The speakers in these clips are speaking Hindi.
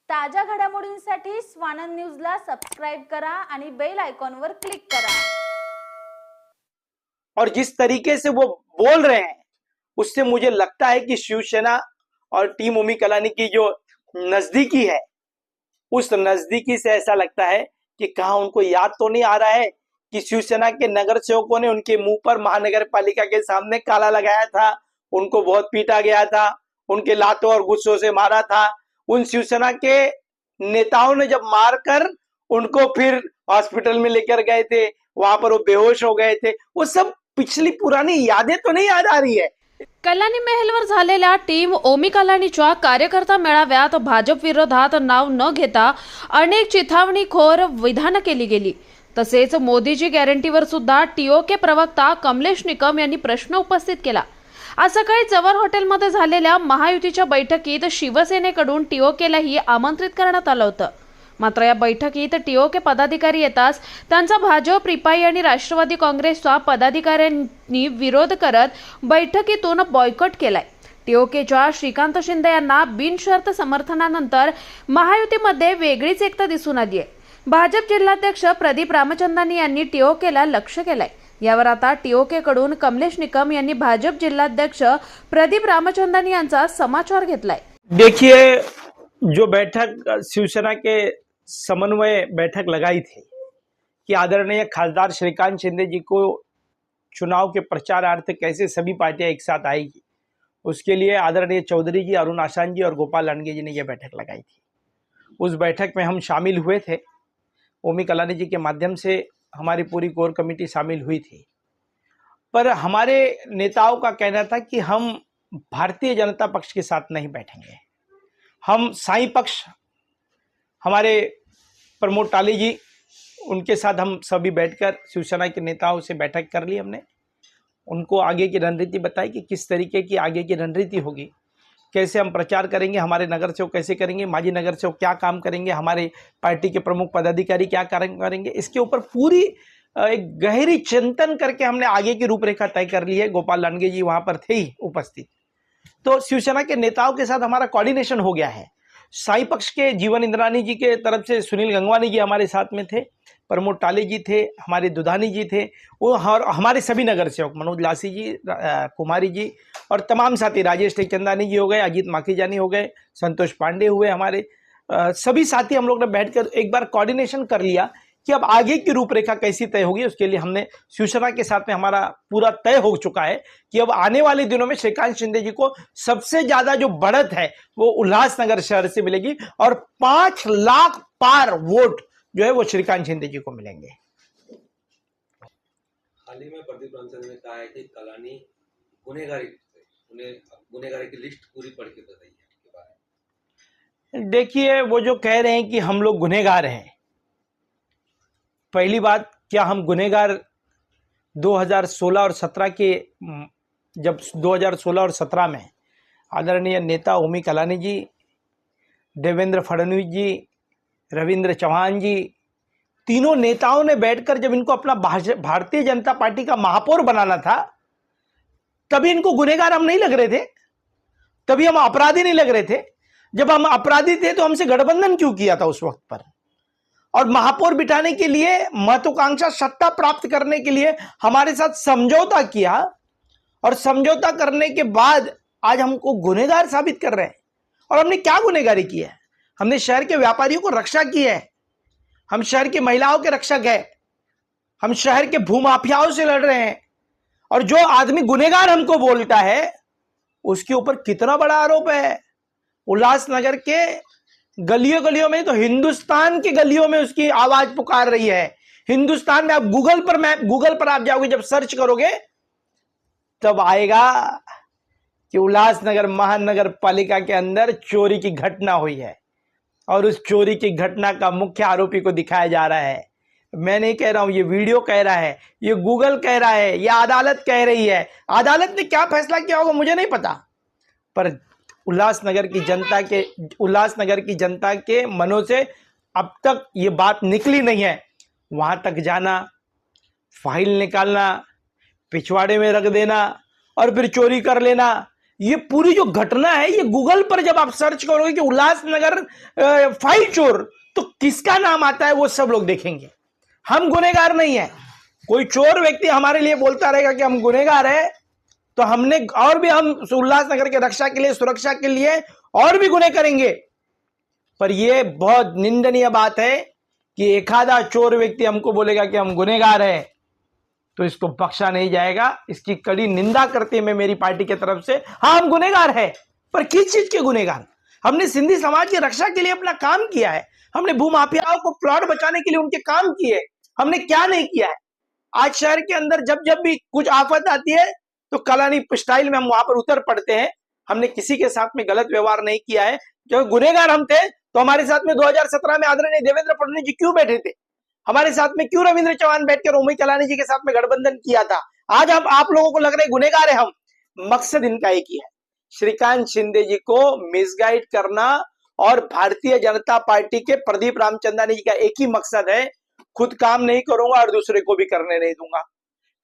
ताज्या घडामोडींसाठी स्वानंद न्यूजला सबस्क्राइब करा आणि बेल आयकॉनवर क्लिक करा। और जिस तरीके से वो बोल रहे हैं उससे मुझे लगता है कि शिवसेना और टीम ओमी कलानी की जो नजदीकी है, उस नजदीकी से ऐसा लगता है कि कहाँ उनको याद तो नहीं आ रहा है कि शिवसेना के नगर सेवकों ने उनके मुंह पर महानगर पालिका के सामने काला लगाया था, उनको बहुत पीटा गया था, उनके लातों और गुस्सों से मारा था। उन शिवसेना के नेताओं ने जब मारकर उनको फिर हॉस्पिटल में लेकर गए थे, वहां पर वो बेहोश हो गए थे, वो सब पिछली पुरानी यादें तो नहीं याद आ रही है। कल्याणी महलवर झालेल्या टीम ओमी कलानीच्या कार्यकर्ता मेळाव्यात भाजप विरोधात नाव न घेता अनेक चिथावणीखोर विधानं केली गेली। तसेच मोदीजी गॅरंटीवर सुद्धा टीओके प्रवक्ता कमलेश निकम यांनी प्रश्न उपस्थित केला। आज सकाळी जवाहर हॉटेलमध्ये झालेल्या महायुतीच्या बैठकीत शिवसेनेकडून टीओकेलाही आमंत्रित करण्यात आलं होतं। मात्र या बैठकीत टीओके पदाधिकारी येताच त्यांचा भाजप, रिपाई आणि राष्ट्रवादी काँग्रेसच्या पदाधिकाऱ्यांनी विरोध करत बैठकीतून बॉयकॉट केलाय। टीओकेच्या श्रीकांत शिंदे यांना बिनशर्त समर्थनानंतर महायुतीमध्ये वेगळीच एकता दिसून आली आहे। भाजप जिल्हाध्यक्ष प्रदीप रामचंदानी यांनी टीओकेला लक्ष्य केलंय। यावर आता टीओके कडून कमलेश निकम यांनी भाजप जिल्हाध्यक्ष प्रदीप रामचंदानी यांचा समाचार घेतलाय। देखिए, जो बैठक शिवसेना के समन्वय बैठक लगाई थी कि आदरणीय खासदार श्रीकांत शिंदे जी को चुनाव के प्रचारार्थ कैसे सभी पार्टियां एक साथ आएगी, उसके लिए आदरणीय चौधरी जी, अरुण आशान जी और गोपाल लांडगे जी ने यह बैठक लगाई थी। उस बैठक में हम शामिल हुए थे। ओमी कलानी जी के माध्यम से हमारी पूरी कोर कमेटी शामिल हुई थी। पर हमारे नेताओं का कहना था कि हम भारतीय जनता पक्ष के साथ नहीं बैठेंगे, हम साई पक्ष, हमारे प्रमोद टाली जी, उनके साथ हम सभी बैठकर शिवसेना के नेताओं से बैठक कर ली। हमने उनको आगे की रणनीति बताई कि किस तरीके की आगे की रणनीति होगी, कैसे हम प्रचार करेंगे, हमारे नगर सेवक कैसे करेंगे, माजी नगर सेवक क्या काम करेंगे, हमारे पार्टी के प्रमुख पदाधिकारी क्या काम करेंगे। इसके ऊपर पूरी एक गहरी चिंतन करके हमने आगे की रूपरेखा तय कर ली है। गोपाल लांडगे जी वहां पर थे ही उपस्थित। तो शिवसेना के नेताओं के साथ हमारा कोऑर्डिनेशन हो गया है। साई पक्ष के जीवन इंद्रानी जी के तरफ से सुनील गंगवानी जी हमारे साथ में थे, प्रमोद टाले जी थे, हमारे दुधानी जी थे, वो हमारे सभी नगर सेवक मनोज लासी जी, कुमारी जी और तमाम साथी, राजेश टेकचंदानी जी हो गए, अजीत माखीजानी हो गए, संतोष पांडे हुए, हमारे सभी साथी हम लोग ने बैठकर एक बार कोऑर्डिनेशन कर लिया कि अब आगे की रूपरेखा कैसी तय होगी। उसके लिए हमने शिवसेना के साथ में हमारा पूरा तय हो चुका है कि अब आने वाले दिनों में श्रीकांत शिंदे जी को सबसे ज्यादा जो बढ़त है वो उल्लासनगर शहर से मिलेगी और 5 लाख पार वोट जो है वो श्रीकांत शिंदे जी को मिलेंगे। हाल ही में प्रदीप रामचंद्र ने कहा है कि कलानी गुनहगारी, उन्हें गुनहगारी की लिस्ट पूरी पढ़ के बताइए के बारे में। देखिए, वो जो कह रहे हैं कि हम लोग गुनहगार हैं, पहली बात, क्या हम गुनहगार 2016 और 17 के, जब 2016 और 17 में आदरणीय नेता ओमी कलानी जी, देवेंद्र फडणवीस जी, रविंद्र चौहान जी, तीनों नेताओं ने बैठकर जब इनको अपना भारतीय जनता पार्टी का महापौर बनाना था, तभी इनको गुनहगार हम नहीं लग रहे थे, तभी हम अपराधी नहीं लग रहे थे। जब हम अपराधी थे तो हमसे गठबंधन क्यों किया था उस वक्त पर? और महापौर बिठाने के लिए, महत्वाकांक्षा सत्ता प्राप्त करने के लिए हमारे साथ समझौता किया, और समझौता करने के बाद आज हमको गुनहगार साबित कर रहे हैं। और हमने क्या गुनहगारी की है? हमने शहर के व्यापारियों को रक्षा की है, हम शहर की महिलाओं के रक्षक है, हम शहर के भूमाफियाओं से लड़ रहे हैं। और जो आदमी गुनहगार हमको बोलता है उसके ऊपर कितना बड़ा आरोप है। उल्लासनगर के गलियों गलियों में, तो हिंदुस्तान की गलियों में उसकी आवाज पुकार रही है। हिंदुस्तान में आप गूगल पर आप जाओगे, जब सर्च करोगे तब आएगा कि उल्लासनगर महानगर पालिका के अंदर चोरी की घटना हुई है और उस चोरी की घटना का मुख्य आरोपी को दिखाया जा रहा है। मैं नहीं कह रहा हूं, ये वीडियो कह रहा है, ये गूगल कह रहा है, ये अदालत कह रही है। अदालत ने क्या फैसला किया होगा मुझे नहीं पता, पर उल्लासनगर की जनता के मनों से अब तक ये बात निकली नहीं है। वहां तक जाना, फाइल निकालना, पिछवाड़े में रख देना और फिर चोरी कर लेना, ये पूरी जो घटना है, ये गूगल पर जब आप सर्च करोगे कि उल्लासनगर फाइल चोर, तो किसका नाम आता है वो सब लोग देखेंगे। हम गुनहगार नहीं है। कोई चोर व्यक्ति हमारे लिए बोलता रहेगा कि हम गुनहगार है, तो हमने और भी हम उल्लासनगर के रक्षा के लिए, सुरक्षा के लिए और भी गुनाह करेंगे। पर यह बहुत निंदनीय बात है कि एक आधा चोर व्यक्ति हमको बोलेगा कि हम गुनहगार है, तो इसको बख्शा नहीं जाएगा। इसकी कड़ी निंदा करते मैं मेरी पार्टी की तरफ से। हाँ, हम गुनहगार है, पर किस चीज के गुनहगार? हमने सिंधी समाज की रक्षा के लिए अपना काम किया है। हमने भूमाफियाओं को प्लॉट बचाने के लिए उनके काम किए। हमने क्या नहीं किया है? आज शहर के अंदर जब जब भी कुछ आफत आती है तो कलानी स्टाइल में हम वहां पर उतर पड़ते हैं। हमने किसी के साथ में गलत व्यवहार नहीं किया है। जब गुनहगार हम थे तो हमारे साथ में 2017 में आदरणीय देवेंद्र फडणवीस जी क्यों बैठे थे? हमारे साथ में क्यों रविंद्र चौहान बैठकर ओमी कलानी जी के साथ में गठबंधन किया था? आज हम आप लोगों को लग रहे गुनहगार है हम। मकसद इनका एक ही है, श्रीकांत शिंदे जी को मिसगाइड करना। और भारतीय जनता पार्टी के प्रदीप रामचंद्रानी जी का एक ही मकसद है, खुद काम नहीं करूंगा और दूसरे को भी करने नहीं दूंगा।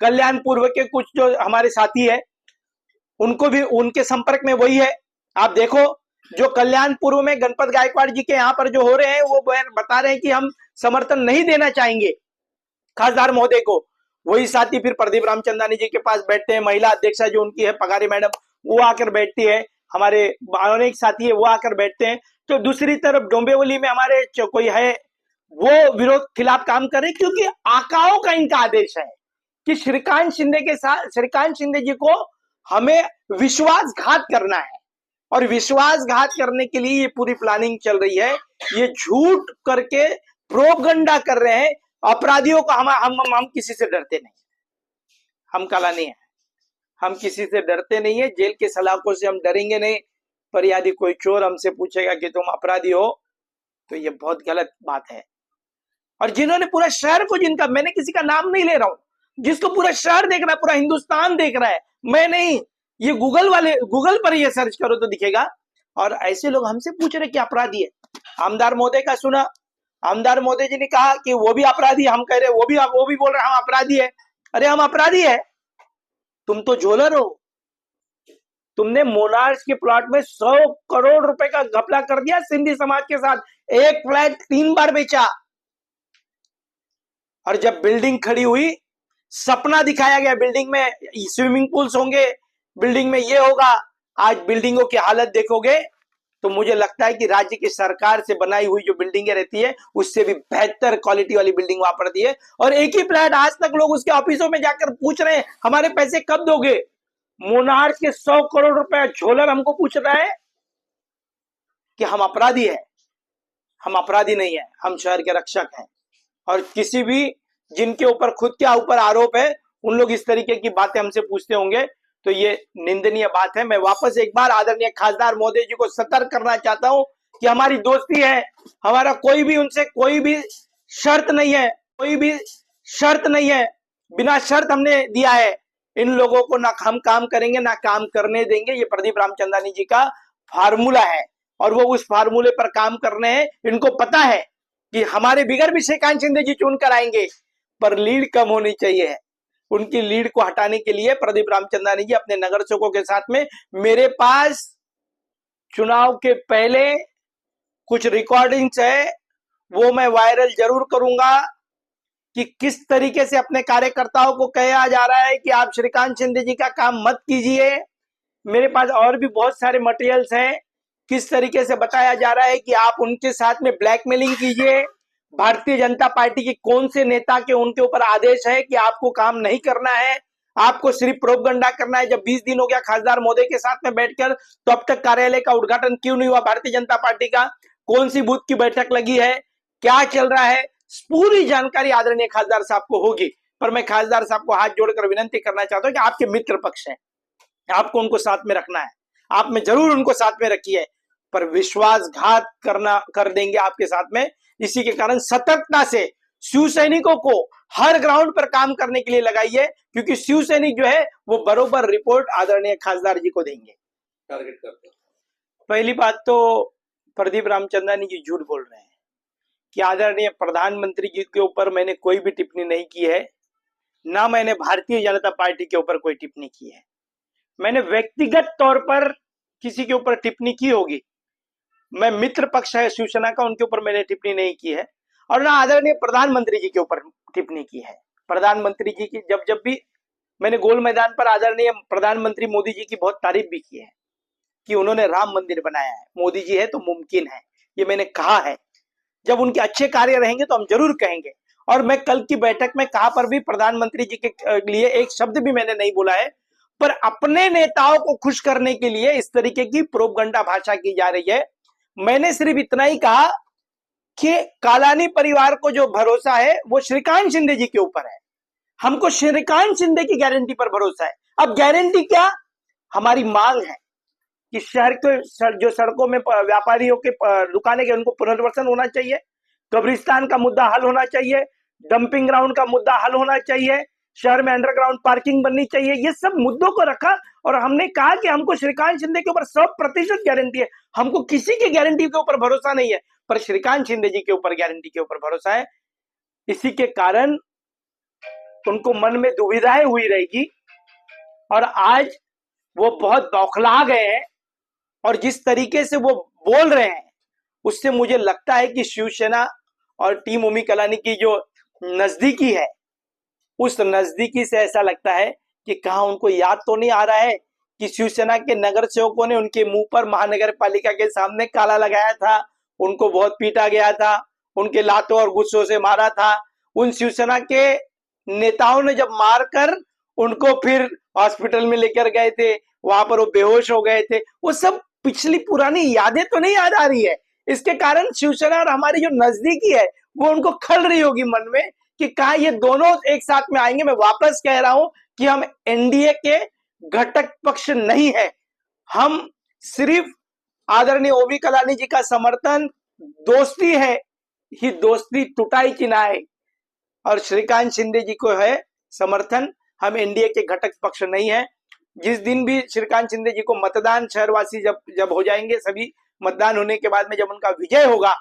कल्याण पूर्व के कुछ जो हमारे साथी है, उनको भी उनके संपर्क में वही है। आप देखो, जो कल्याण पूर्व में गणपत गायकवाड़ जी के यहाँ पर जो हो रहे हैं, वो बता रहे हैं कि हम समर्थन नहीं देना चाहेंगे खासदार महोदय को। वही साथी फिर प्रदीप रामचंद्रानी जी के पास बैठते हैं। महिला अध्यक्षा जो उनकी है पगारी मैडम, वो आकर बैठती है। हमारे अनेक साथी है, वो आकर बैठते हैं। तो दूसरी तरफ डोंबिवली में हमारे कोई है, वो विरोध खिलाफ काम कर रहे हैं, क्योंकि आकाओं का इनका आदेश है कि श्रीकांत शिंदे जी को हमें विश्वासघात करना है। और विश्वासघात करने के लिए ये पूरी प्लानिंग चल रही है। ये झूठ करके प्रोपगंडा कर रहे हैं। अपराधियों को हम किसी से डरते नहीं। हम कलानी है, हम किसी से डरते नहीं है। जेल के सलाखों से हम डरेंगे नहीं। पर यदि कोई चोर हमसे पूछेगा कि तुम अपराधी हो, तो ये बहुत गलत बात है। और जिन्होंने पूरा शहर को, जिनका, मैंने किसी का नाम नहीं ले रहा हूं, जिसको पूरा शहर देख रहा है, पूरा हिंदुस्तान देख रहा है, मैं नहीं, ये गूगल पर ये सर्च करो तो दिखेगा। और ऐसे लोग हमसे पूछ रहे कि अपराधी है। आमदार महोदय का सुना, आमदार महोदय जी ने कहा कि वो भी अपराधी। हम कह रहे वो भी बोल रहे हम अपराधी है। अरे हम अपराधी है? तुम तो झोलर हो। तुमने मोनार्च के प्लॉट में 100 करोड़ रुपए का घपला कर दिया सिंधी समाज के साथ। एक फ्लैट 3 बार बेचा। और जब बिल्डिंग खड़ी हुई, सपना दिखाया गया, बिल्डिंग में स्विमिंग पूल्स होंगे, बिल्डिंग में ये होगा। आज बिल्डिंगों की हालत देखोगे तो मुझे लगता है कि राज्य की सरकार से बनाई हुई जो बिल्डिंगें रहती है, उससे भी बेहतर क्वालिटी वाली बिल्डिंग वहां पर दी है। और एक ही फ्लैट, आज तक लोग उसके ऑफिसों में जाकर पूछ रहे हैं हमारे पैसे कब दोगे। मोनार्च के 100 करोड़ रुपए झोलर हमको पूछ रहा है कि हम अपराधी है। हम अपराधी नहीं है, हम शहर के रक्षक हैं। और किसी भी जिनके ऊपर खुद के ऊपर आरोप है, उन लोग इस तरीके की बातें हमसे पूछते होंगे, तो ये निंदनीय बात है। मैं वापस एक बार आदरणीय खासदार महोदय जी को सतर्क करना चाहता हूं कि हमारी दोस्ती है, हमारा कोई भी उनसे कोई भी शर्त नहीं है, कोई भी शर्त नहीं है। बिना शर्त हमने दिया है। इन लोगों को ना हम काम करेंगे ना काम करने देंगे। ये प्रदीप रामचंद्रानी जी का फार्मूला है और वो उस फार्मूले पर काम कर रहे हैं। इनको पता है कि हमारे बिगड़ भी श्रीकांत शिंदे जी चुन कर आएंगे, पर लीड कम होनी चाहिए। उनकी लीड को हटाने के लिए प्रदीप रामचंद्रानी जी अपने नगर सेवकों के साथ में, मेरे पास चुनाव के पहले कुछ रिकॉर्डिंग्स है, वो मैं वायरल जरूर करूंगा कि किस तरीके से अपने कार्यकर्ताओं को कहा जा रहा है कि आप श्रीकांत शिंदे जी का काम मत कीजिए। मेरे पास और भी बहुत सारे मटेरियल्स हैं, किस तरीके से बताया जा रहा है कि आप उनके साथ में ब्लैकमेलिंग कीजिए। भारतीय जनता पार्टी के कौन से नेता के उनके ऊपर आदेश है कि आपको काम नहीं करना है, आपको सिर्फ प्रोपगंडा करना है। जब 20 दिन हो गया खासदार महोदय के साथ में बैठकर, तो अब तक कार्यालय का उद्घाटन क्यों नहीं हुआ भारतीय जनता पार्टी का? कौन सी बूथ की बैठक लगी है, क्या चल रहा है, पूरी जानकारी आदरणीय खासदार साहब को होगी। पर मैं खासदार साहब को हाथ जोड़कर विनती करना चाहता हूं कि आपके मित्र पक्ष हैं, आपको उनको साथ में रखना है। आप में जरूर उनको साथ में रखिए, पर विश्वासघात कर देंगे आपके साथ में। इसी के कारण सतर्कता से शिव सैनिकों को हर ग्राउंड पर काम करने के लिए लगाइए, क्योंकि शिव सैनिक जो है वो बरोबर रिपोर्ट आदरणीय खासदार जी को देंगे। टारगेट करते हैं। पहली बात तो प्रदीप रामचंद्रानी जी झूठ बोल रहे हैं कि आदरणीय प्रधानमंत्री जी के ऊपर मैंने कोई भी टिप्पणी नहीं की है, ना मैंने भारतीय जनता पार्टी के ऊपर कोई टिप्पणी की है। मैंने व्यक्तिगत तौर पर किसी के ऊपर टिप्पणी की होगी, मैं मित्र पक्ष है शिवसेना का, उनके ऊपर मैंने टिप्पणी नहीं की है, और ना आदरणीय प्रधानमंत्री जी के ऊपर टिप्पणी की है। प्रधानमंत्री जी की जब जब भी मैंने गोल मैदान पर आदरणीय प्रधानमंत्री मोदी जी की बहुत तारीफ भी की है कि उन्होंने राम मंदिर बनाया है, मोदी जी है तो मुमकिन है, ये मैंने कहा है। जब उनके अच्छे कार्य रहेंगे तो हम जरूर कहेंगे। और मैं कल की बैठक में कहां पर भी प्रधानमंत्री जी के लिए एक शब्द भी मैंने नहीं बोला है, पर अपने नेताओं को खुश करने के लिए इस तरीके की प्रोपगंडा भाषा की जा रही है। मैंने सिर्फ इतना ही कहा कि कालानी परिवार को जो भरोसा है वो श्रीकांत शिंदे जी के ऊपर है, हमको श्रीकांत शिंदे की गारंटी पर भरोसा है। अब गारंटी क्या, हमारी मांग है कि शहर के जो सड़कों में व्यापारियों के दुकानें के उनको पुनर्वसन होना चाहिए, कब्रिस्तान का मुद्दा हल होना चाहिए, डंपिंग ग्राउंड का मुद्दा हल होना चाहिए, शहर में अंडरग्राउंड पार्किंग बननी चाहिए। ये सब मुद्दों को रखा और हमने कहा कि हमको श्रीकांत शिंदे के ऊपर 100% गारंटी है, हमको किसी की गारंटी के ऊपर भरोसा नहीं है, पर श्रीकांत शिंदे जी के ऊपर गारंटी के ऊपर भरोसा है। इसी के कारण उनको मन में दुविधाएं हुई रहेगी और आज वो बहुत बौखला गए हैं और जिस तरीके से वो बोल रहे हैं उससे मुझे लगता है कि शिवसेना और टीम ओमी कलानी की जो नजदीकी है, उस नजदीकी से ऐसा लगता है कि कहाँ उनको याद तो नहीं आ रहा है कि शिवसेना के नगर सेवकों ने उनके मुंह पर महानगर पालिका के सामने काला लगाया था, उनको बहुत पीटा गया था, उनके लातों और गुस्सों से मारा था। उन शिवसेना के नेताओं ने जब मारकर उनको फिर हॉस्पिटल में लेकर गए थे, वहां पर वो बेहोश हो गए थे, वो सब पिछली पुरानी यादें तो नहीं याद आ रही है। इसके कारण शिवसेना और हमारी जो नजदीकी है वो उनको खल रही होगी मन में कि कहा ये दोनों एक साथ में आएंगे। मैं वापस कह रहा हूं कि हम एनडीए के घटक पक्ष नहीं है, हम सिर्फ आदरणीय ओमी कलानी जी का समर्थन, दोस्ती है, ही दोस्ती टूटाई चिनाए, और श्रीकांत शिंदे जी को है समर्थन। हम एनडीए के घटक पक्ष नहीं है। जिस दिन भी श्रीकांत शिंदे जी को मतदान, शहरवासी जब हो जाएंगे, सभी मतदान होने के बाद में जब उनका विजय होगा,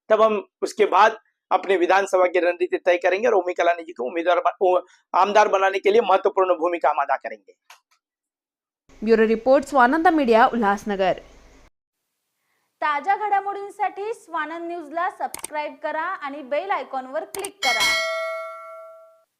तब हम उसके बाद अपने विधानसभा की रणनीति तय करेंगे और ओमी कलानी जी को उम्मीदवार आमदार बनाने के लिए महत्वपूर्ण भूमिका हम अदा करेंगे। Bureau report Swanand media, Ulhasnagar. ताज्या घडामोडींसाठी स्वानंद न्यूजला सबस्क्राईब करा आणि बेल आयकॉनवर क्लिक करा।